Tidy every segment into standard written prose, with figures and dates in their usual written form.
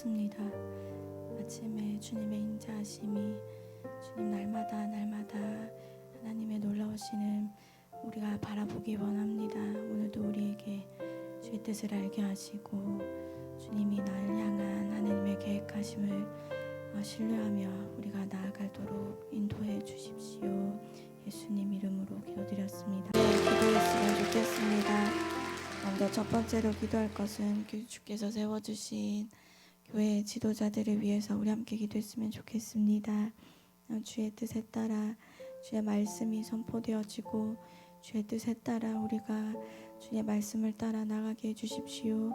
습니다. 아침에 주님의 인자하심이 주님 날마다 하나님의 놀라우시는 우리가 바라보기 원합니다. 오늘도 우리에게 주의 뜻을 알게 하시고 주님이 나를 향한 하나님의 계획하심을 신뢰하며 우리가 나아가도록 인도해 주십시오. 예수님 이름으로 기도드렸습니다. 기도했으면 좋겠습니다. 먼저 첫 번째로 기도할 것은 주께서 세워주신 교회 지도자들을 위해서 우리 함께 기도했으면 좋겠습니다. 주의 뜻에 따라 주의 말씀이 선포되어지고 주의 뜻에 따라 우리가 주의 말씀을 따라 나가게 해주십시오.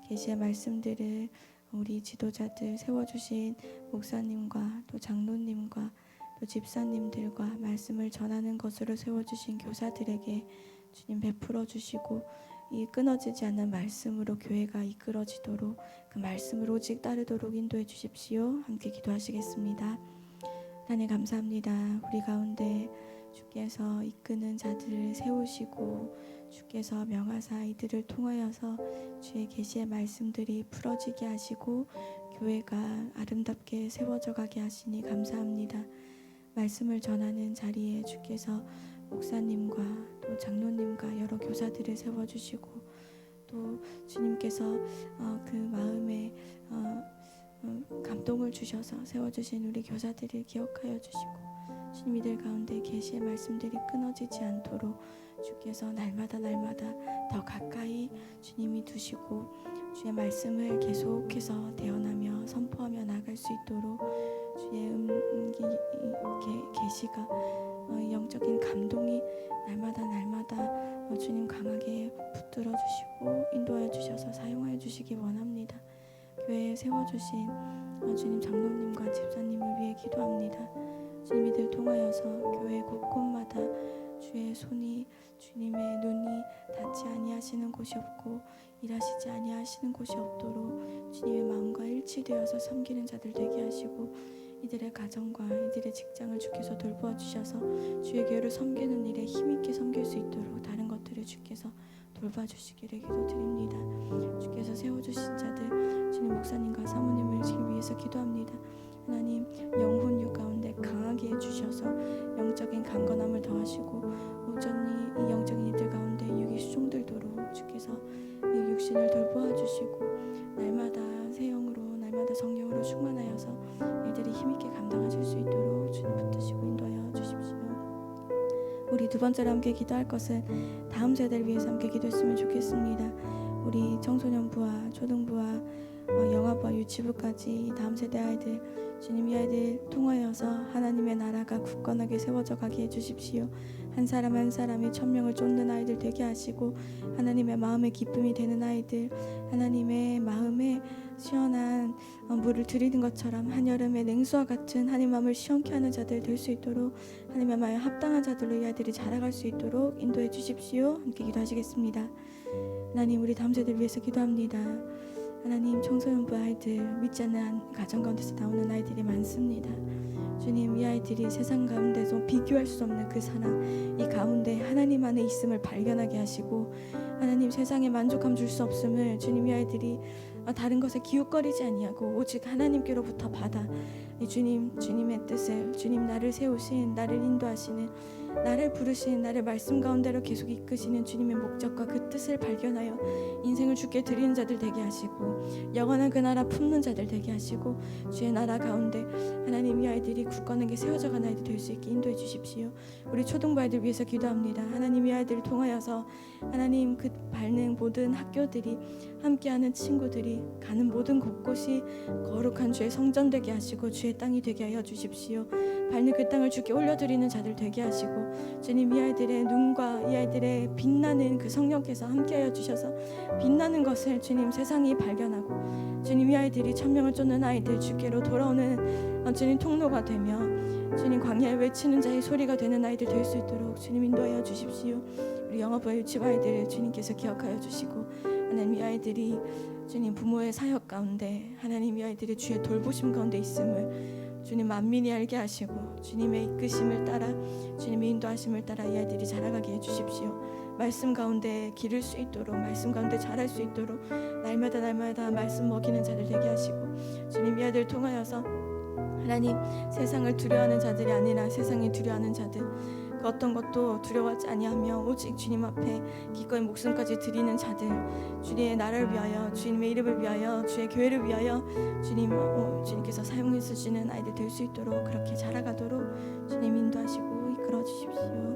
계시의 말씀들을 우리 지도자들 세워주신 목사님과 또 장로님과 또 집사님들과 말씀을 전하는 것으로 세워주신 교사들에게 주님 베풀어 주시고 이 끊어지지 않는 말씀으로 교회가 이끌어지도록 그 말씀을 오직 따르도록 인도해 주십시오. 함께 기도하시겠습니다. 하나님 감사합니다. 우리 가운데 주께서 이끄는 자들을 세우시고 주께서 명하사 이들을 통하여서 주의 계시의 말씀들이 풀어지게 하시고 교회가 아름답게 세워져 가게 하시니 감사합니다. 말씀을 전하는 자리에 주께서 목사님과 또 장로님과 여러 교사들을 세워주시고 또 주님께서 그 마음에 감동을 주셔서 세워주신 우리 교사들을 기억하여 주시고 주님 이들 가운데 계시의 말씀들이 끊어지지 않도록 주께서 날마다 더 가까이 주님이 두시고 주의 말씀을 계속해서 대언하며 선포하며 나갈 수 있도록 주의 계시가 영적인 감동이 날마다 주님 강하게 붙들어 주시고 인도하여 주셔서 사용하여 주시기 원합니다. 교회에 세워주신 주님 장로님과 집사님을 위해 기도합니다. 주님 이들 통하여서 교회 곳곳마다 주의 손이 주님의 눈이 닿지 아니하시는 곳이 없고 일하시지 아니하시는 곳이 없도록 주님의 마음과 일치되어서 섬기는 자들 되게 하시고 이들의 가정과 이들의 직장을 주께서 돌보아 주셔서 주의 교회를 섬기는 일에 힘있게 섬길 수 있도록 다른 것들을 주께서 돌봐주시기를 기도드립니다. 주께서 세워주신 자들 주님 목사님과 사모님을 지금 위해서 기도합니다. 하나님 영혼유 가운데 강하게 해주셔서 영적인 강건함을 더하시고 온전히 이 영적인 이들 가운데 육이 수종들도록 주께서 이 육신을 돌보아 주시고 날마다 새 영으로 날마다 성령으로 충만하여서 이들이 힘있게 감당하실 수 있도록 주님 붙드시고 인도하여 주십시오. 우리 두 번째로 함께 기도할 것은 다음 세대를 위해서 함께 기도했으면 좋겠습니다. 우리 청소년부와 초등부와 영아부와 유치부까지 다음 세대 아이들 주님 이 아이들 통하여서 하나님의 나라가 굳건하게 세워져 가게 해주십시오. 한 사람 한 사람이 천명을 쫓는 아이들 되게 하시고 하나님의 마음의 기쁨이 되는 아이들 하나님의 마음에 시원한 물을 들이는 것처럼 한여름의 냉수와 같은 하나님 마음을 시원케 하는 자들 될 수 있도록 하나님의 마음에 합당한 자들로 이 아이들이 자라갈 수 있도록 인도해 주십시오. 함께 기도하시겠습니다. 하나님 우리 다음 세대를 위해서 기도합니다. 하나님 청소년부 아이들 믿지 않는 가정 가운데서 나오는 아이들이 많습니다. 주님 이 아이들이 세상 가운데서 비교할 수 없는 그 사랑 이 가운데 하나님 안에 있음을 발견하게 하시고 하나님 세상에 만족함 줄 수 없음을 주님 이 아이들이 다른 것에 기웃거리지 아니하고 오직 하나님께로부터 받아 주님의 뜻을 주님 나를 세우신 나를 인도하시는 나를 부르신 나를 말씀 가운데로 계속 이끄시는 주님의 목적과 그 뜻을 발견하여 인생을 주께 드리는 자들 되게 하시고 영원한 그 나라 품는 자들 되게 하시고 주의 나라 가운데 하나님 이 아이들이 굳건하게 세워져간 아이들 될 수 있게 인도해 주십시오. 우리 초등부 아이들 위해서 기도합니다. 하나님 이 아이들을 통하여서 하나님 그 밟는 모든 학교들이 함께하는 친구들이 가는 모든 곳곳이 거룩한 주의 성전 되게 하시고 주의 땅이 되게 하여 주십시오. 밟는 그 땅을 주께 올려드리는 자들 되게 하시고 주님 이 아이들의 눈과 이 아이들의 빛나는 그 성령께서 함께하여 주셔서 빛나는 것을 주님 세상이 발견하고 주님 이 아이들이 천명을 쫓는 아이들 주께로 돌아오는 주님 통로가 되며 주님 광야에 외치는 자의 소리가 되는 아이들 될 수 있도록 주님 인도하여 주십시오. 우리 영아부와 유치부 아이들 주님께서 기억하여 주시고 하나님 이 아이들이 주님 부모의 사역 가운데 하나님 이 아이들이 주의 돌보심 가운데 있음을 주님 만민이 알게 하시고 주님의 이끄심을 따라 주님의 인도하심을 따라 이 아이들이 자라가게 해주십시오. 말씀 가운데 기를 수 있도록, 말씀 가운데 자랄 수 있도록 날마다 날마다 말씀 먹이는 자들 되게 하시고, 주님 이 아들 통하여서 하나님 세상을 두려워하는 자들이 아니라 세상이 두려워하는 자들, 그 어떤 것도 두려워하지 아니하며 오직 주님 앞에 기꺼이 목숨까지 드리는 자들, 주님의 나라를 위하여, 주님의 이름을 위하여, 주의 교회를 위하여 주님께서 사용해 주시는 아이들 될 수 있도록, 그렇게 자라가도록 주님 인도하시고 이끌어 주십시오.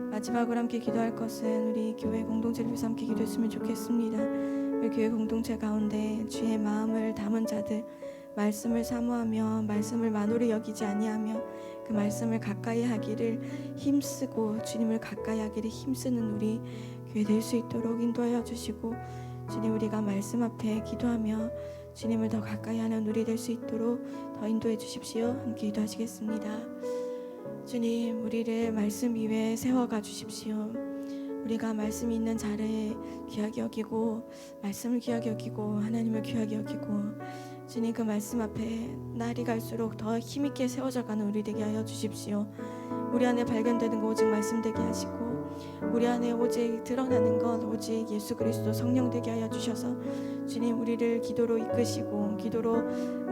마지막으로 함께 기도할 것은 우리 교회 공동체를 위해서 함께 기도했으면 좋겠습니다. 우리 교회 공동체 가운데 주의 마음을 담은 자들, 말씀을 사모하며 말씀을 만홀히 여기지 아니하며 그 말씀을 가까이 하기를 힘쓰고 주님을 가까이 하기를 힘쓰는 우리 교회 될 수 있도록 인도하여 주시고, 주님 우리가 말씀 앞에 기도하며 주님을 더 가까이 하는 우리 될 수 있도록 더 인도해 주십시오. 함께 기도하시겠습니다. 주님, 우리를 말씀 위에 세워가 주십시오. 우리가 말씀이 있는 자리에 귀하게 여기고, 말씀을 귀하게 여기고, 하나님을 귀하게 여기고, 주님 그 말씀 앞에 날이 갈수록 더 힘있게 세워져가는 우리 되게 하여 주십시오. 우리 안에 발견되는 것 오직 말씀 되게 하시고, 우리 안에 오직 드러나는 것 오직 예수 그리스도 성령 되게 하여 주셔서 주님 우리를 기도로 이끄시고, 기도로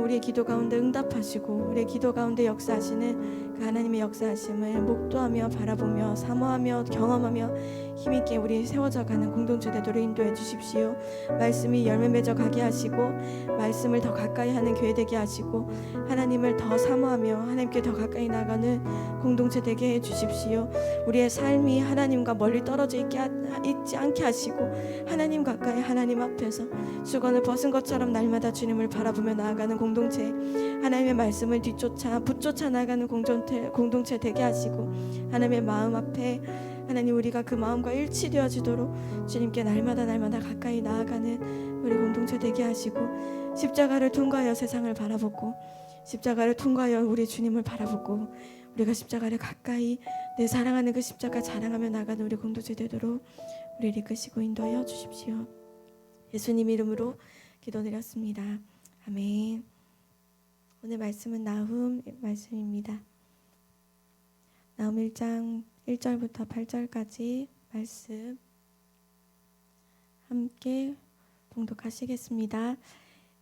우리의 기도 가운데 응답하시고, 우리의 기도 가운데 역사하시는 그 하나님의 역사하심을 목도하며 바라보며 사모하며 경험하며 힘있게 우리 세워져가는 공동체 되도록 인도해 주십시오. 말씀이 열매 맺어 가게 하시고, 말씀을 더 가까이 하는 교회 되게 하시고, 하나님을 더 사모하며 하나님께 더 가까이 나가는 공동체 되게 해 주십시오. 우리의 삶이 하나님과 멀리 떨어져 있지 않게 하시고, 하나님 가까이 하나님 앞에서 수건을 벗은 것처럼 날마다 주님을 바라보며 나아가는 공동체, 하나님의 말씀을 뒤쫓아 붙쫓아 나가는 공동체 되게 하시고, 하나님의 마음 앞에 하나님 우리가 그 마음과 일치되어지도록 주님께 날마다 가까이 나아가는 우리 공동체 되게 하시고, 십자가를 통과하여 세상을 바라보고, 십자가를 통과하여 우리 주님을 바라보고, 우리가 십자가를 가까이 내 사랑하는 그 십자가 자랑하며 나가는 우리 공동체 되도록 우리를 이끄시고 인도하여 주십시오. 예수님 이름으로 기도드렸습니다. 아멘. 오늘 말씀은 나훔 말씀입니다. 나훔 1장 1절부터 8절까지 말씀 함께 봉독하시겠습니다.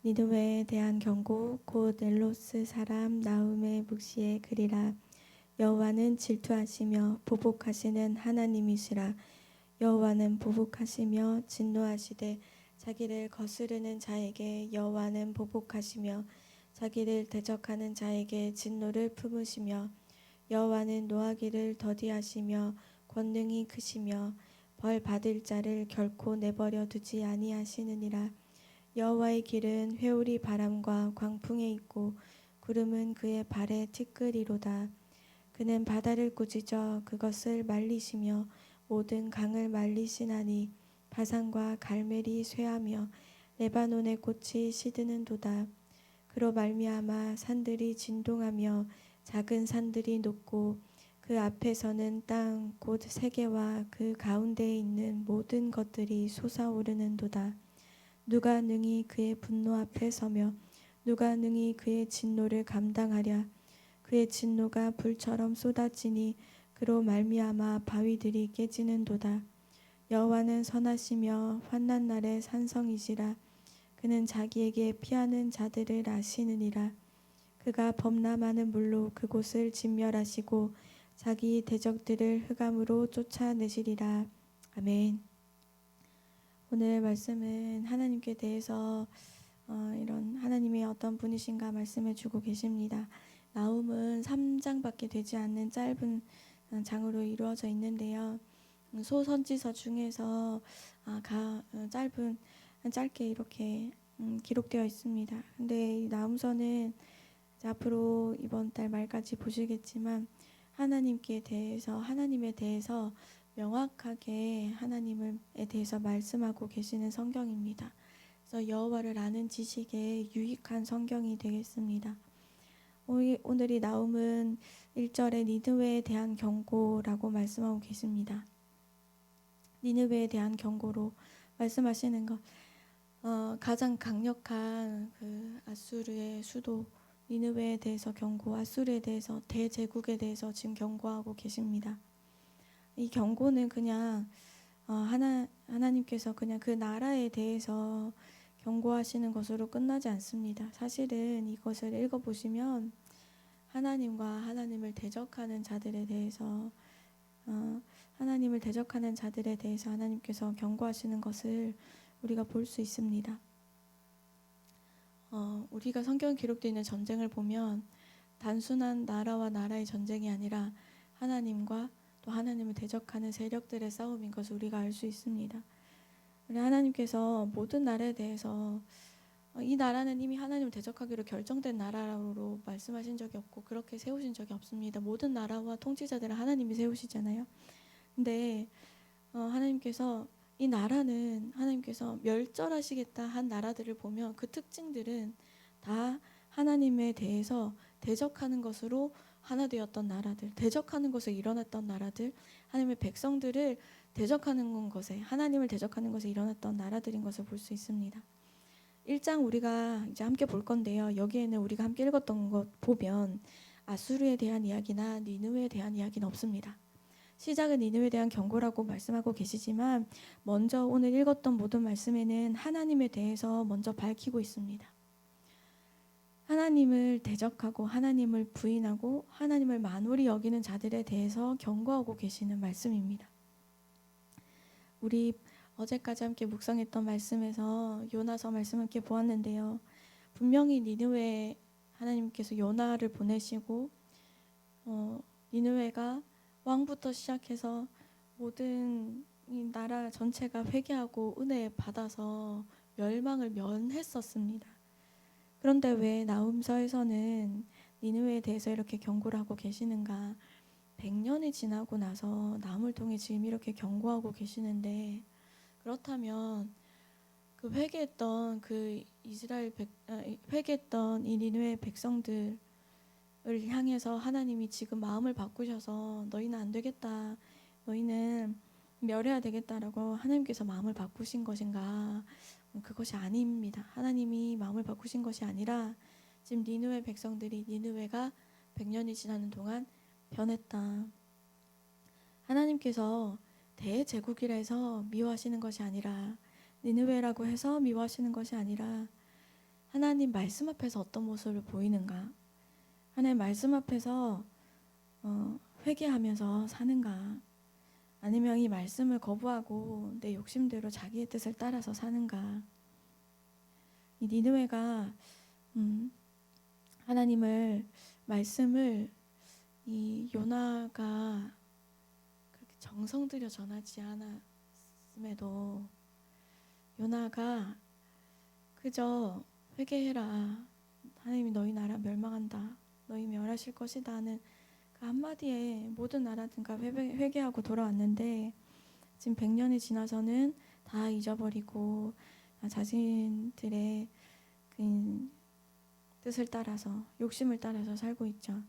니느웨에 대한 경고. 곧 엘로스 사람 나훔의 묵시에 그리라. 여호와는 질투하시며 보복하시는 하나님이시라. 여호와는 보복하시며 진노하시되 자기를 거스르는 자에게 여호와는 보복하시며 자기를 대적하는 자에게 진노를 품으시며, 여호와는 노하기를 더디하시며 권능이 크시며 벌 받을 자를 결코 내버려 두지 아니하시느니라. 여호와의 길은 회오리 바람과 광풍에 있고 구름은 그의 발에 티끌이로다. 그는 바다를 꾸짖어 그것을 말리시며 모든 강을 말리시나니 바산과 갈멜이 쇠하며 레바논의 꽃이 시드는도다. 그로 말미암아 산들이 진동하며 작은 산들이 높고 그 앞에서는 땅 곧 세계와 그 가운데에 있는 모든 것들이 솟아오르는도다. 누가 능히 그의 분노 앞에 서며 누가 능히 그의 진노를 감당하랴. 그의 진노가 불처럼 쏟아지니 그로 말미암아 바위들이 깨지는도다. 여호와는 선하시며 환난 날의 산성이시라. 그는 자기에게 피하는 자들을 아시느니라. 그가 범람하는 물로 그곳을 진멸하시고 자기 대적들을 흑암으로 쫓아내시리라. 아멘. 오늘 말씀은 하나님께 대해서 이런 하나님의 어떤 분이신가 말씀해 주고 계십니다. 나훔은 3장밖에 되지 않는 짧은 장으로 이루어져 있는데요. 소선지서 중에서 짧게 이렇게 기록되어 있습니다. 근데 이 나훔서는 앞으로 이번 달 말까지 보시겠지만 하나님에 대해서 명확하게 하나님에 대해서 말씀하고 계시는 성경입니다. 그래서 여호와를 아는 지식에 유익한 성경이 되겠습니다. 오늘 이 나훔은 1절에 니느웨에 대한 경고라고 말씀하고 계십니다. 니느웨에 대한 경고로 말씀하시는 것, 가장 강력한 그 아수르의 수도 니느웨에 대해서 경고, 아수르에 대해서 대제국에 대해서 지금 경고하고 계십니다. 이 경고는 그냥 하나님께서 그냥 그 나라에 대해서 경고하시는 것으로 끝나지 않습니다. 사실은 이것을 읽어보시면 하나님과 하나님을 대적하는 자들에 대해서 하나님을 대적하는 자들에 대해서 하나님께서 경고하시는 것을 우리가 볼 수 있습니다. 우리가 성경에 기록되어 있는 전쟁을 보면 단순한 나라와 나라의 전쟁이 아니라 하나님과 또 하나님을 대적하는 세력들의 싸움인 것을 우리가 알 수 있습니다. 우리 하나님께서 모든 나라에 대해서 이 나라는 이미 하나님을 대적하기로 결정된 나라로 말씀하신 적이 없고 그렇게 세우신 적이 없습니다. 모든 나라와 통치자들을 하나님이 세우시잖아요. 근데 하나님께서 이 나라는 하나님께서 멸절하시겠다 한 나라들을 보면 그 특징들은 다 하나님에 대해서 대적하는 것으로 하나 되었던 나라들, 대적하는 것에 일어났던 나라들, 하나님의 백성들을 대적하는 것에, 하나님을 대적하는 것에 일어났던 나라들인 것을 볼 수 있습니다. 1장 우리가 이제 함께 볼 건데요. 여기에는 우리가 함께 읽었던 것 보면 아수르에 대한 이야기나 니느웨에 대한 이야기는 없습니다. 시작은 니느웨에 대한 경고라고 말씀하고 계시지만 먼저 오늘 읽었던 모든 말씀에는 하나님에 대해서 먼저 밝히고 있습니다. 하나님을 대적하고 하나님을 부인하고 하나님을 만홀히 여기는 자들에 대해서 경고하고 계시는 말씀입니다. 우리 어제까지 함께 묵상했던 말씀에서 요나서 말씀 함께 보았는데요. 분명히 니느웨에 하나님께서 요나를 보내시고 니느웨가 왕부터 시작해서 모든 이 나라 전체가 회개하고 은혜 받아서 멸망을 면했었습니다. 그런데 왜 나훔서에서는 니느웨에 대해서 이렇게 경고를 하고 계시는가? 100년이 지나고 나서 나훔을 통해 지금 이렇게 경고하고 계시는데 그렇다면 그 회개했던 그 회개했던 이 니느웨 백성들을 향해서 하나님이 지금 마음을 바꾸셔서 너희는 안 되겠다, 너희는 멸해야 되겠다라고 하나님께서 마음을 바꾸신 것인가? 그것이 아닙니다. 하나님이 마음을 바꾸신 것이 아니라 지금 니느웨 백성들이 니느웨가 100년이 지나는 동안 변했다. 하나님께서 대제국이라 해서 미워하시는 것이 아니라 니느웨라고 해서 미워하시는 것이 아니라 하나님 말씀 앞에서 어떤 모습을 보이는가? 하나님 말씀 앞에서 회개하면서 사는가? 아니면 이 말씀을 거부하고 내 욕심대로 자기의 뜻을 따라서 사는가? 이 니느웨가 하나님을 말씀을 이 요나가 그렇게 정성 들여 전하지 않았음에도 요나가 그저 회개해라, 하나님이 너희 나라 멸망한다, 너희 멸하실 것이다 하는 그 한마디에 모든 나라들과 회개하고 돌아왔는데 지금 100년이 지나서는 다 잊어버리고 자신들의 그 뜻을 따라서 욕심을 따라서 살고 있죠.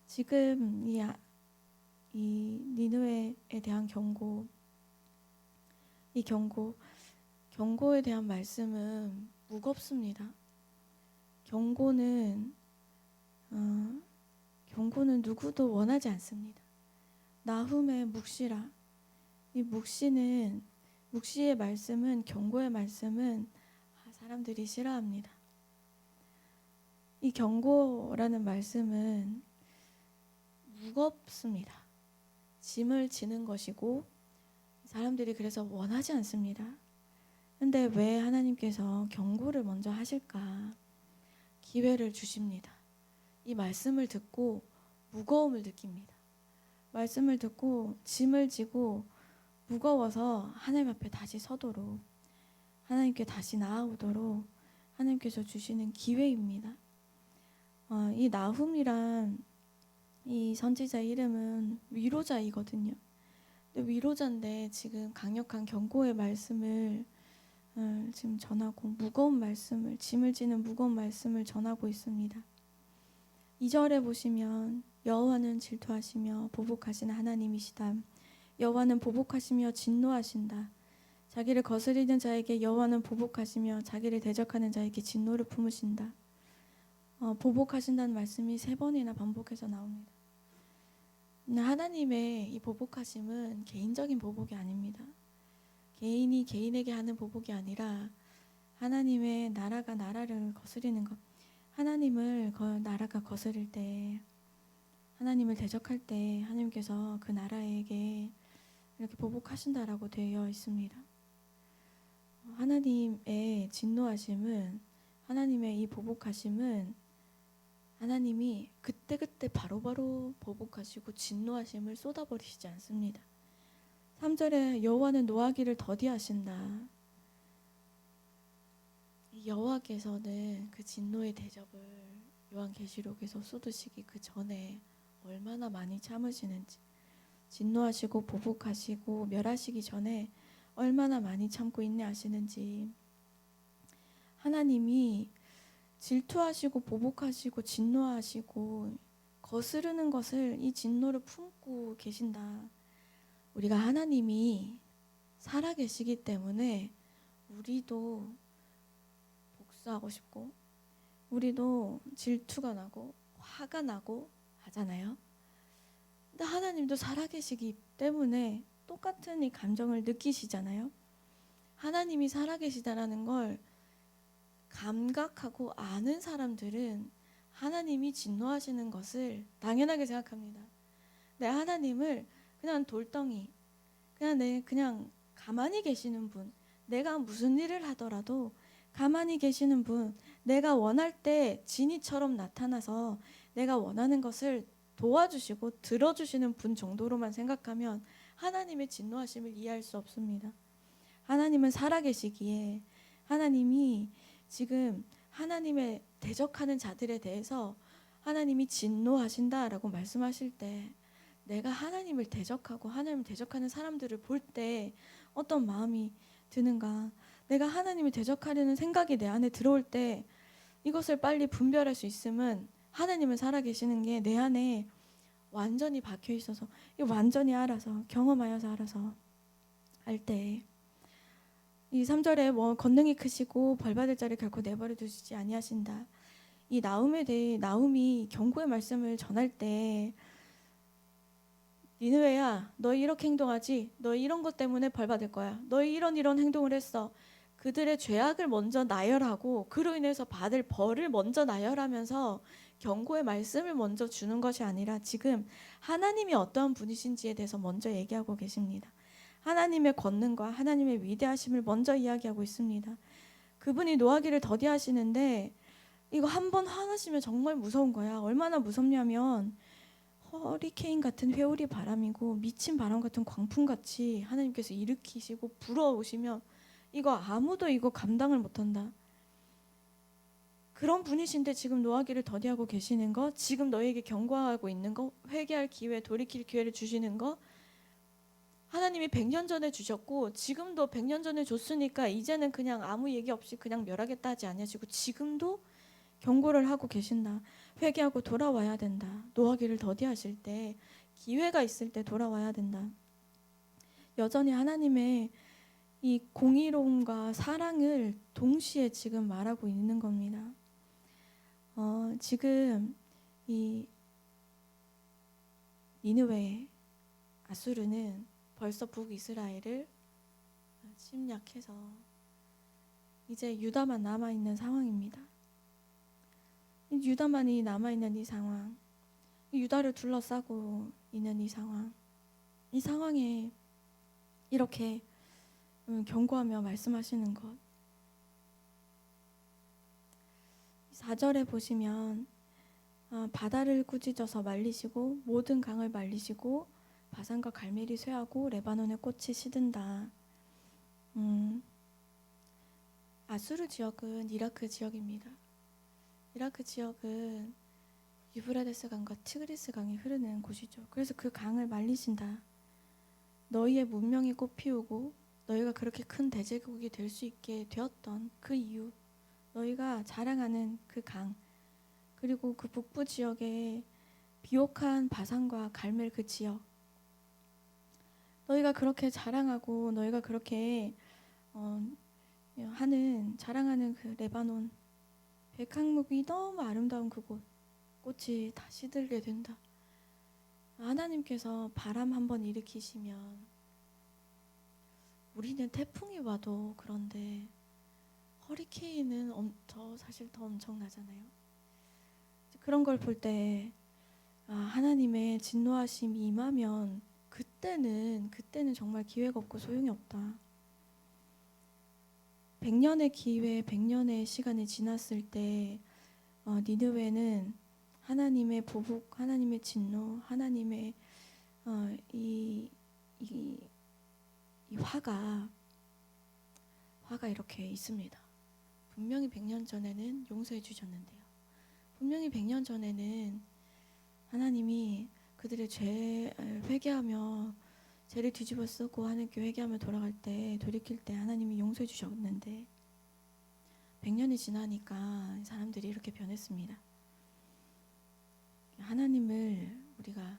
지금 이 니느웨에 대한 경고에 대한 말씀은 무겁습니다. 경고는 누구도 원하지 않습니다. 나훔의 묵시라. 이 묵시의 말씀은, 경고의 말씀은 사람들이 싫어합니다. 이 경고라는 말씀은 무겁습니다. 짐을 지는 것이고 사람들이 그래서 원하지 않습니다. 근데 왜 하나님께서 경고를 먼저 하실까? 기회를 주십니다. 이 말씀을 듣고 무거움을 느낍니다. 말씀을 듣고 짐을 지고 무거워서 하나님 앞에 다시 서도록, 하나님께 다시 나아오도록 하나님께서 주시는 기회입니다. 이 나훔이란 이 선지자 이름은 위로자이거든요. 근데 위로자인데 지금 강력한 경고의 말씀을 지금 전하고 무거운 말씀을, 짐을 지는 무거운 말씀을 전하고 있습니다. 2절에 보시면 여호와는 질투하시며 보복하시는 하나님이시다. 여호와는 보복하시며 진노하신다. 자기를 거스리는 자에게 여호와는 보복하시며 자기를 대적하는 자에게 진노를 품으신다. 보복하신다는 말씀이 3번이나 반복해서 나옵니다. 하나님의 이 보복하심은 개인적인 보복이 아닙니다. 개인이 개인에게 하는 보복이 아니라 하나님의 나라가 나라를 거스리는 것. 하나님을 나라가 거스릴 때, 하나님을 대적할 때 하나님께서 그 나라에게 이렇게 보복하신다라고 되어 있습니다. 하나님의 진노하심은, 하나님의 이 보복하심은 하나님이 그때그때 바로바로 보복하시고 진노하심을 쏟아버리시지 않습니다. 3절에 여호와는 노하기를 더디하신다. 여호와께서는 그 진노의 대접을 요한계시록에서 쏟으시기 그 전에 얼마나 많이 참으시는지, 진노하시고 보복하시고 멸하시기 전에 얼마나 많이 참고 인내하시는지, 하나님이 질투하시고 보복하시고 진노하시고 거스르는 것을, 이 진노를 품고 계신다. 우리가 하나님이 살아계시기 때문에 우리도 복수하고 싶고, 우리도 질투가 나고 화가 나고 하잖아요. 근데 하나님도 살아계시기 때문에 똑같은 이 감정을 느끼시잖아요. 하나님이 살아계시다라는 걸 감각하고 아는 사람들은 하나님이 진노하시는 것을 당연하게 생각합니다. 내 하나님을 그냥 돌덩이, 그냥 가만히 계시는 분, 내가 무슨 일을 하더라도 가만히 계시는 분, 내가 원할 때 지니처럼 나타나서 내가 원하는 것을 도와주시고 들어주시는 분 정도로만 생각하면 하나님의 진노하심을 이해할 수 없습니다. 하나님은 살아계시기에, 하나님이 지금 하나님의 대적하는 자들에 대해서 하나님이 진노하신다라고 말씀하실 때, 내가 하나님을 대적하고 하나님을 대적하는 사람들을 볼 때 어떤 마음이 드는가, 내가 하나님을 대적하려는 생각이 내 안에 들어올 때 이것을 빨리 분별할 수 있음은 하나님은 살아계시는 게 내 안에 완전히 박혀 있어서, 이 완전히 알아서 경험하여서 알아서 할 때, 이 3절에 뭐 권능이 크시고 벌받을 자를 결코 내버려 두시지 아니하신다. 이 나움에 대해 나움이 경고의 말씀을 전할 때, 니느웨야 너 이렇게 행동하지, 너 이런 것 때문에 벌받을 거야, 너 이런 행동을 했어, 그들의 죄악을 먼저 나열하고 그로 인해서 받을 벌을 먼저 나열하면서 경고의 말씀을 먼저 주는 것이 아니라 지금 하나님이 어떠한 분이신지에 대해서 먼저 얘기하고 계십니다. 하나님의 권능과 하나님의 위대하심을 먼저 이야기하고 있습니다. 그분이 노하기를 더디하시는데 이거 한번 화나시면 정말 무서운 거야. 얼마나 무섭냐면 허리케인 같은 회오리 바람이고 미친 바람 같은 광풍같이 하나님께서 일으키시고 불어오시면 이거 아무도 이거 감당을 못한다. 그런 분이신데 지금 노하기를 더디하고 계시는 거, 지금 너에게 경고하고 있는 거, 회개할 기회, 돌이킬 기회를 주시는 거, 하나님이 100년 전에 주셨고 지금도 100년 전에 줬으니까 이제는 그냥 아무 얘기 없이 그냥 멸하겠다 하지 아니하시고 지금도 경고를 하고 계신다. 회개하고 돌아와야 된다. 노하기를 더디하실 때, 기회가 있을 때 돌아와야 된다. 여전히 하나님의 이 공의로움과 사랑을 동시에 지금 말하고 있는 겁니다. 지금 이 니느웨, 아수르는 벌써 북이스라엘을 침략해서 이제 유다만 남아있는 상황입니다. 유다만이 남아있는 이 상황, 유다를 둘러싸고 있는 이 상황에 이렇게 경고하며 말씀하시는 것. 4절에 보시면 바다를 꾸짖어서 말리시고 모든 강을 말리시고 바산과 갈멜이 쇠하고 레바논의 꽃이 시든다. 아수르 지역은 이라크 지역입니다. 이라크 지역은 유브라데스 강과 티그리스 강이 흐르는 곳이죠. 그래서 그 강을 말리신다. 너희의 문명이 꽃피우고 너희가 그렇게 큰 대제국이 될 수 있게 되었던 그 이유, 너희가 자랑하는 그 강, 그리고 그 북부 지역의 비옥한 바산과 갈멜 그 지역, 너희가 그렇게 자랑하고 너희가 그렇게 자랑하는 그 레바논 백항목이 너무 아름다운 그곳, 꽃이 다 시들게 된다. 하나님께서 바람 한번 일으키시면 우리는 태풍이 와도 그런데 허리케인은 사실 더 엄청나잖아요. 그런 걸 볼 때 하나님의 진노하심이 임하면 그때는 정말 기회가 없고 소용이 없다. 100년의 기회, 100년의 시간이 지났을 때 니느웨는 하나님의 보복, 하나님의 진노, 하나님의 이 화가 이렇게 있습니다. 분명히 100년 전에는 용서해 주셨는데요. 분명히 100년 전에는 하나님이 그들의 죄 회개하며 죄를 뒤집어 쓰고 하나님께 회개하며 돌이킬 때 하나님이 용서해 주셨는데 100년이 지나니까 사람들이 이렇게 변했습니다. 하나님을 우리가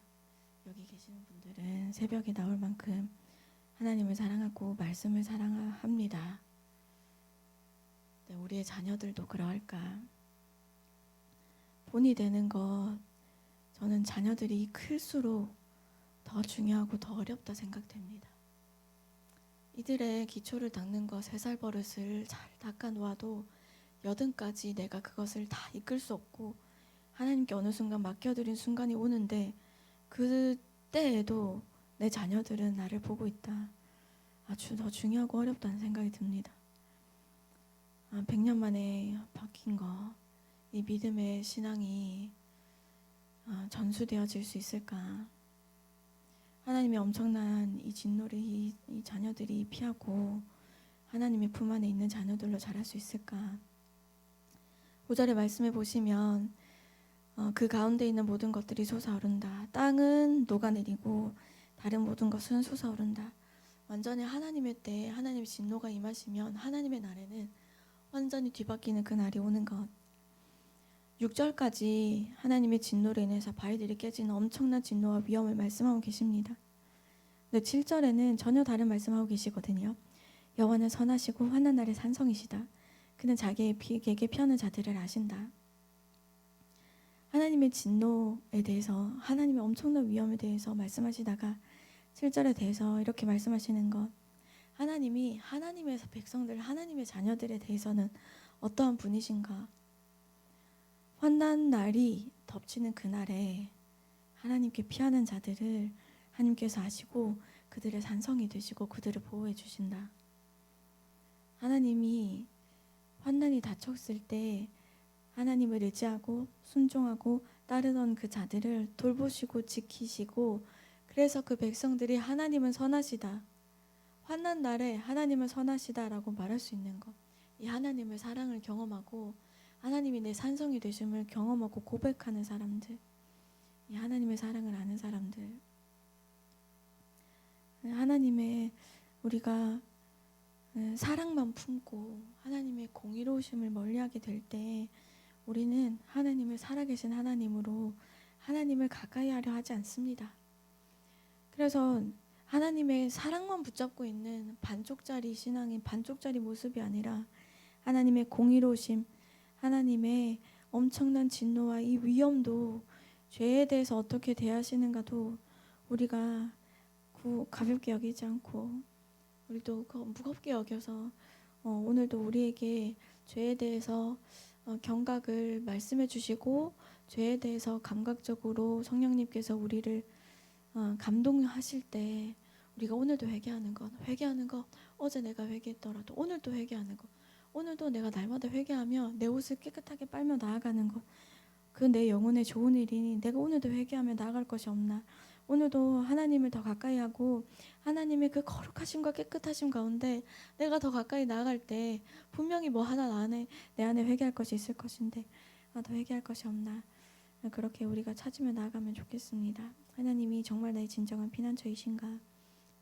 여기 계시는 분들은 새벽에 나올 만큼 하나님을 사랑하고 말씀을 사랑합니다. 네, 우리의 자녀들도 그러할까? 본이 되는 것, 저는 자녀들이 클수록 더 중요하고 더 어렵다 생각됩니다. 이들의 기초를 닦는 것, 3살 버릇을 잘 닦아 놓아도 여든까지 내가 그것을 다 이끌 수 없고 하나님께 어느 순간 맡겨드린 순간이 오는데 그때에도 내 자녀들은 나를 보고 있다. 아주 더 중요하고 어렵다는 생각이 듭니다. 100년 만에 바뀐 거, 이 믿음의 신앙이 전수되어질 수 있을까? 하나님의 엄청난 이 진노를 이 자녀들이 피하고 하나님의 품 안에 있는 자녀들로 자랄 수 있을까? 5절의 말씀에 보시면 그 가운데 있는 모든 것들이 솟아오른다. 땅은 녹아내리고 다른 모든 것은 솟아오른다. 완전히 하나님의 때에 하나님의 진노가 임하시면 하나님의 날에는 완전히 뒤바뀌는 그 날이 오는 것. 6절까지 하나님의 진노로 인해서 바위들이 깨지는 엄청난 진노와 위험을 말씀하고 계십니다. 근데 7절에는 전혀 다른 말씀하고 계시거든요. 여호와는 선하시고 환난 날의 산성이시다. 그는 자기에게 피하는 자들을 아신다. 하나님의 진노에 대해서, 하나님의 엄청난 위험에 대해서 말씀하시다가 7절에 대해서 이렇게 말씀하시는 것. 하나님이 하나님의 백성들, 하나님의 자녀들에 대해서는 어떠한 분이신가? 환난 날이 덮치는 그날에 하나님께 피하는 자들을 하나님께서 아시고 그들의 산성이 되시고 그들을 보호해 주신다. 하나님이 환난이 닥쳤을 때 하나님을 의지하고 순종하고 따르던 그 자들을 돌보시고 지키시고, 그래서 그 백성들이 하나님은 선하시다, 환난 날에 하나님은 선하시다라고 말할 수 있는 것. 이 하나님의 사랑을 경험하고 하나님이 내 산성이 되심을 경험하고 고백하는 사람들, 이 하나님의 사랑을 아는 사람들, 하나님의 우리가 사랑만 품고 하나님의 공의로우심을 멀리하게 될 때 우리는 하나님을 살아계신 하나님으로 하나님을 가까이 하려 하지 않습니다. 그래서 하나님의 사랑만 붙잡고 있는 반쪽짜리 신앙인 반쪽짜리 모습이 아니라 하나님의 공의로우심, 하나님의 엄청난 진노와 이 위험도, 죄에 대해서 어떻게 대하시는가도 우리가 가볍게 여기지 않고 우리도 무겁게 여겨서 오늘도 우리에게 죄에 대해서 경각을 말씀해 주시고 죄에 대해서 감각적으로 성령님께서 우리를 감동하실 때 우리가 오늘도 회개하는 것, 어제 내가 회개했더라도 오늘도 회개하는 것, 오늘도 내가 날마다 회개하며 내 옷을 깨끗하게 빨며 나아가는 것, 그 내 영혼에 좋은 일이니 내가 오늘도 회개하며 나아갈 것이 없나. 오늘도 하나님을 더 가까이 하고 하나님의 그 거룩하심과 깨끗하심 가운데 내가 더 가까이 나아갈 때 분명히 뭐 하나 내 안에 회개할 것이 있을 것인데 더 회개할 것이 없나. 그렇게 우리가 찾으며 나아가면 좋겠습니다. 하나님이 정말 나의 진정한 피난처이신가.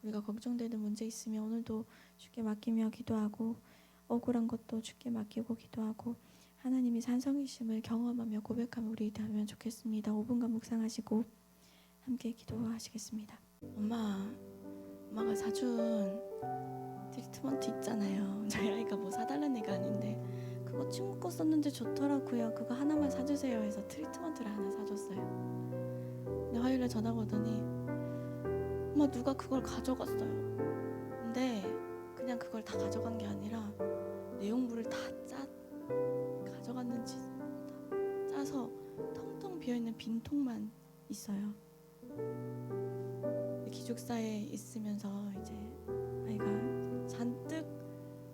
우리가 걱정되는 문제 있으면 오늘도 주께 맡기며 기도하고 억울한 것도 주께 맡기고 기도하고 하나님이 산성이심을 경험하며 고백하며 우리 되면 좋겠습니다. 5분간 묵상하시고 함께 기도하시겠습니다. 엄마가 사준 트리트먼트 있잖아요. 저희 아이가 뭐 사달라는 얘기가 아닌데 그거 친구 거 썼는데 좋더라고요. 그거 하나만 사주세요 해서 트리트먼트를 하나 사줬어요. 근데 화요일에 전화가 오더니 엄마 누가 그걸 가져갔어요. 근데 그냥 그걸 다 가져간 게 아니라 내용물을 다 가져갔는지 다 짜서 텅텅 비어있는 빈통만 있어요. 기숙사에 있으면서 이제 아이가 잔뜩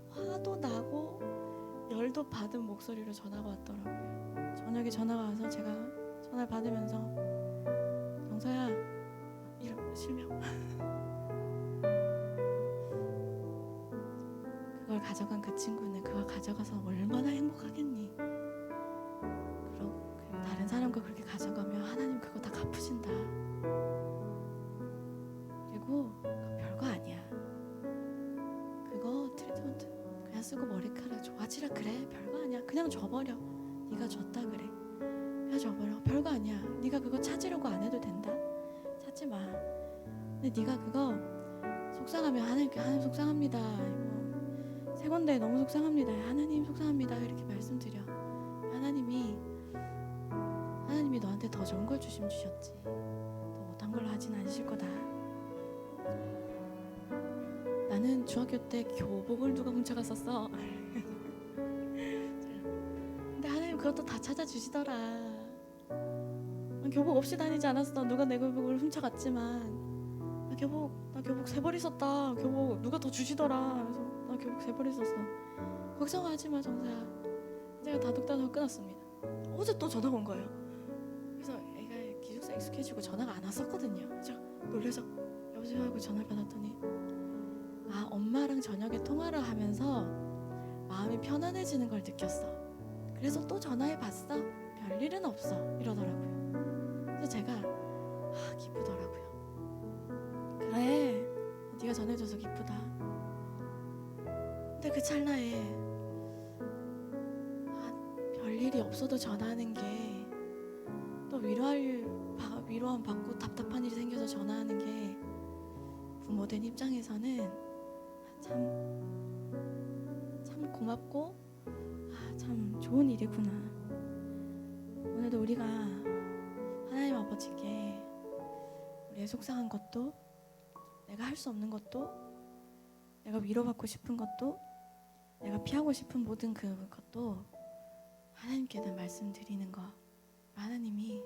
화도 나고 열도 받은 목소리로 전화가 왔더라고요. 저녁에 전화가 와서 제가 전화를 받으면서 영서야, 이름 실명 그걸 가져간 그 친구는 그걸 가져가서 얼마나 행복하겠니? 그리고 다른 사람과 그렇게 가져가면 하나님 그거 다 갚으신다. 그리고 그거 별거 아니야. 그거 트리트먼트 그냥 쓰고 머리카락 좋아지라 그래. 별거 아니야. 그냥 줘버려. 네가 줬다 그래. 그냥 줘버려. 별거 아니야. 네가 그거 찾으려고 안 해도 된다. 찾지 마. 근데 네가 그거 속상하면 하나님께 하나님 속상합니다. 이거 세 건데 너무 속상합니다. 하나님 속상합니다. 이렇게 말씀드려. 하나님이 너한테 더 좋은 걸 주셨지. 더 못한 걸로 하진 않으실 거다. 나는 중학교 때 교복을 누가 훔쳐갔었어. 근데 하나님 그것도 다 찾아주시더라. 교복 없이 다니지 않았어. 누가 내 교복을 훔쳐갔지만 나 교복 세 벌 있었다. 교복 누가 더 주시더라. 그래서 나 교복 세 벌 있었어. 걱정하지 마 정서야. 제가 다독다독 끊었습니다. 어제 또 전화가 온 거예요. 그래서 애가 기숙사 익숙해지고 전화가 안 왔었거든요. 그래서 놀라서 여보세요 하고 전화를 받았더니 엄마랑 저녁에 통화를 하면서 마음이 편안해지는 걸 느꼈어. 그래서 또 전화해봤어. 별일은 없어 이러더라고요. 그래서 제가 기쁘더라고요. 그래 네가 전해줘서 기쁘다. 근데 그 찰나에 별일이 없어도 전화하는 게 또 위로함 받고 답답한 일이 생겨서 전화하는 게 부모된 입장에서는 참 고맙고 참 좋은 일이구나. 오늘도 우리가 하나님 아버지께 우리의 속상한 것도, 내가 할 수 없는 것도, 내가 위로받고 싶은 것도, 내가 피하고 싶은 모든 그것도 하나님께 말씀드리는 거. 하나님이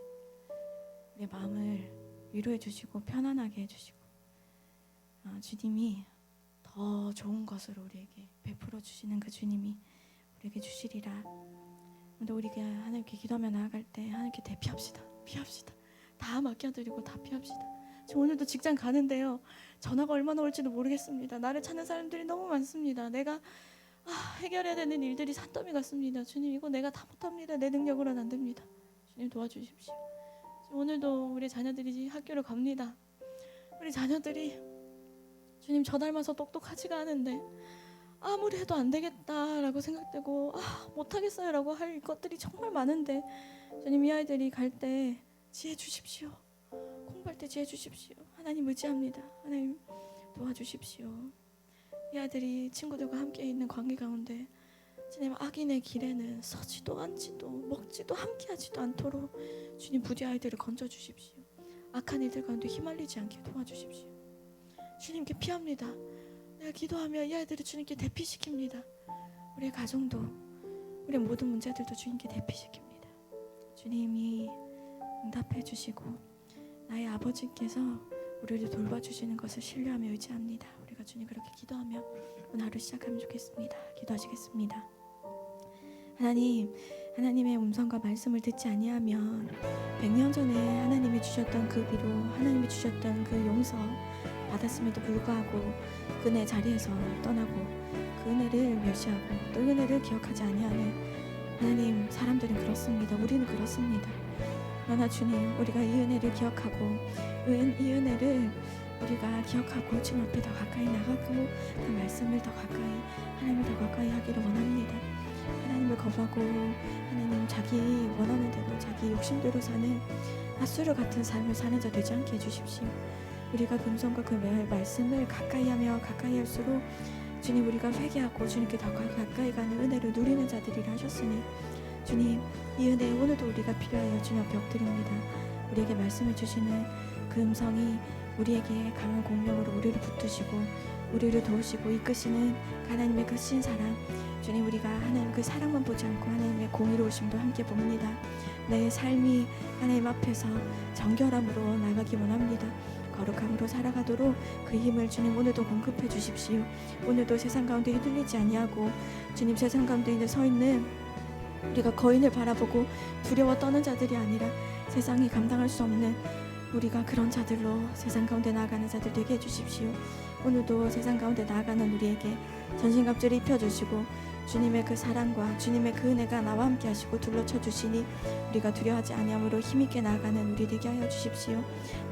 우리의 마음을 위로해 주시고 편안하게 해주시고 주님이 더 좋은 것으로 우리에게 베풀어 주시는 그 주님이 우리에게 주시리라. 근데 우리가 하나님께 기도하며 나아갈 때 하나님께 대피합시다. 피합시다. 다 맡겨드리고 다 피합시다. 저 오늘도 직장 가는데요. 전화가 얼마나 올지도 모르겠습니다. 나를 찾는 사람들이 너무 많습니다. 내가 해결해야 되는 일들이 산더미 같습니다. 주님 이거 내가 다 못합니다. 내 능력으로는 안 됩니다. 주님 도와주십시오. 오늘도 우리 자녀들이 학교를 갑니다. 우리 자녀들이 주님 저 닮아서 똑똑하지가 않은데 아무리 해도 안 되겠다라고 생각되고 못하겠어요 라고 할 것들이 정말 많은데 주님 이 아이들이 갈 때 지혜 주십시오. 공부할 때 지혜 주십시오. 하나님 의지합니다. 하나님 도와주십시오. 이 아이들이 친구들과 함께 있는 관계 가운데 주님 악인의 길에는 서지도 앉지도 먹지도 함께하지도 않도록 주님 부디 아이들을 건져주십시오. 악한 이들 가운데 휘말리지 않게 도와주십시오. 주님께 피합니다. 내가 기도하며 이 아이들을 주님께 대피시킵니다. 우리의 가정도 우리의 모든 문제들도 주님께 대피시킵니다. 주님이 응답해 주시고 나의 아버지께서 우리를 돌봐주시는 것을 신뢰하며 의지합니다. 우리가 주님 그렇게 기도하며 오늘 하루 시작하면 좋겠습니다. 기도하시겠습니다. 하나님, 하나님의 음성과 말씀을 듣지 아니하면 100년 전에 하나님이 주셨던 그 위로, 하나님이 주셨던 그 용서 받았음에도 불구하고 그 은혜 자리에서 떠나고 그 은혜를 멸시하고 또 은혜를 기억하지 아니하는 하나님, 사람들은 그렇습니다. 우리는 그렇습니다. 그러나 주님, 우리가 이 은혜를 기억하고 이 은혜를 우리가 기억하고 주님 앞에 더 가까이 나가고 그 말씀을 더 가까이, 하나님을 더 가까이 하기를 원합니다. 하나님을 거부하고 하나님 자기 원하는 대로 자기 욕심대로 사는 핫수르 같은 삶을 사는 자 되지 않게 해주십시오. 우리가 금성과 그 말씀을 가까이 하며 가까이 할수록 주님 우리가 회개하고 주님께 더 가까이 가는 은혜를 누리는 자들이라 하셨으니 주님 이 은혜 오늘도 우리가 필요하여 주님 앞에 엎드립니다. 우리에게 말씀해 주시는 그 음성이 우리에게 강한 공명으로 우리를 붙드시고 우리를 도우시고 이끄시는 하나님의 그 신사랑, 주님, 우리가 하나님 그 사랑만 보지 않고 하나님의 공의로우심도 함께 봅니다. 내 삶이 하나님 앞에서 정결함으로 나가기 원합니다. 거룩함으로 살아가도록 그 힘을 주님 오늘도 공급해 주십시오. 오늘도 세상 가운데 휘둘리지 아니하고 주님, 세상 가운데 이제 서 있는 우리가 거인을 바라보고 두려워 떠는 자들이 아니라 세상이 감당할 수 없는 우리가 그런 자들로 세상 가운데 나아가는 자들 되게 해주십시오. 오늘도 세상 가운데 나아가는 우리에게 전신갑주를 입혀주시고 주님의 그 사랑과 주님의 그 은혜가 나와 함께 하시고 둘러쳐 주시니 우리가 두려워하지 아니함으로 힘있게 나아가는 우리 되게 하여 주십시오.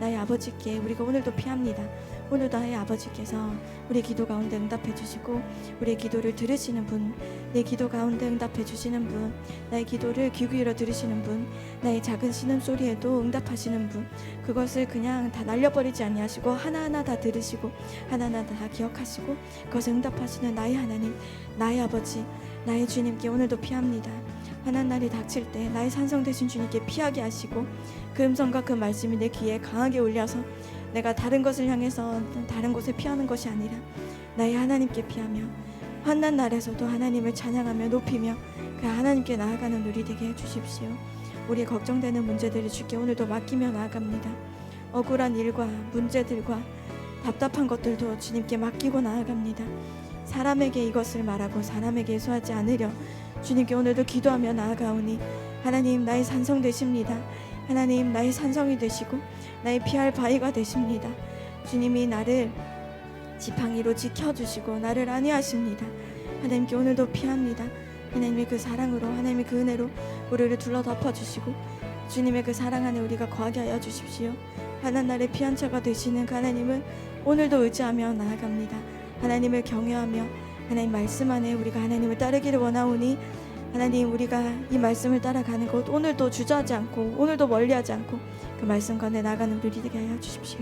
나의 아버지께 우리가 오늘도 피합니다. 오늘도 나의 아버지께서 우리 기도 가운데 응답해 주시고 우리의 기도를 들으시는 분, 내 기도 가운데 응답해 주시는 분, 나의 기도를 귀 기울여 들으시는 분, 나의 작은 신음소리에도 응답하시는 분, 그것을 그냥 다 날려버리지 아니하시고 하나하나 다 들으시고 하나하나 다 기억하시고 그것을 응답하시는 나의 하나님, 나의 아버지, 나의 주님께 오늘도 피합니다. 환난 날이 닥칠 때 나의 산성 되신 주님께 피하게 하시고 그 음성과 그 말씀이 내 귀에 강하게 울려서 내가 다른 것을 향해서 다른 곳에 피하는 것이 아니라 나의 하나님께 피하며 환난 날에서도 하나님을 찬양하며 높이며 그 하나님께 나아가는 우리 되게 해주십시오. 우리의 걱정되는 문제들을 주께 오늘도 맡기며 나아갑니다. 억울한 일과 문제들과 답답한 것들도 주님께 맡기고 나아갑니다. 사람에게 이것을 말하고 사람에게 소하지 않으려 주님께 오늘도 기도하며 나아가오니 하나님, 나의 산성 되십니다. 하나님, 나의 산성이 되시고 나의 피할 바위가 되십니다. 주님이 나를 지팡이로 지켜주시고 나를 안위하십니다. 하나님께 오늘도 피합니다. 하나님의 그 사랑으로, 하나님의 그 은혜로 우리를 둘러 덮어주시고 주님의 그 사랑 안에 우리가 거하게 하여 주십시오. 환난 날에 피한 자가 되시는 그 하나님을 오늘도 의지하며 나아갑니다. 하나님을 경외하며 하나님 말씀 안에 우리가 하나님을 따르기를 원하오니 하나님, 우리가 이 말씀을 따라가는 것 오늘도 주저하지 않고 오늘도 멀리하지 않고 그 말씀 가운데 나가는 우리 되게 하여 주십시오.